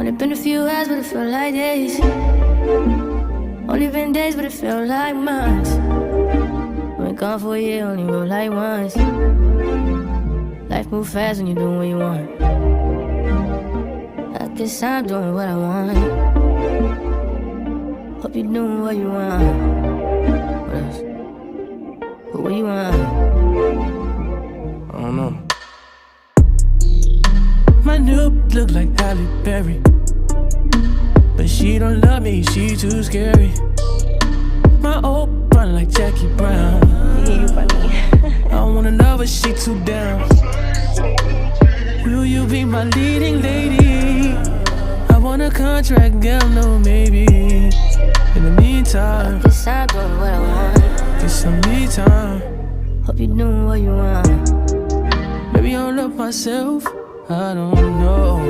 Only been a few hours, but it felt like days. Only been days, but it felt like months. Been gone for a year, only roll like once. Life move fast when you're doing what you want. I guess I'm doing what I want. Hope you're doing what you want. What else? What you want? I don't know. My new look like Halle Berry, but she don't love me, she too scary. My old run like Jackie Brown. Yeah, you funny. I don't wanna love her, she too down. Will you be my leading lady? I want a contract, girl, no maybe. In the meantime, I guess I'm doing what I want. get some me time. Hope you're doing what you want. Maybe I'll love myself, I don't know.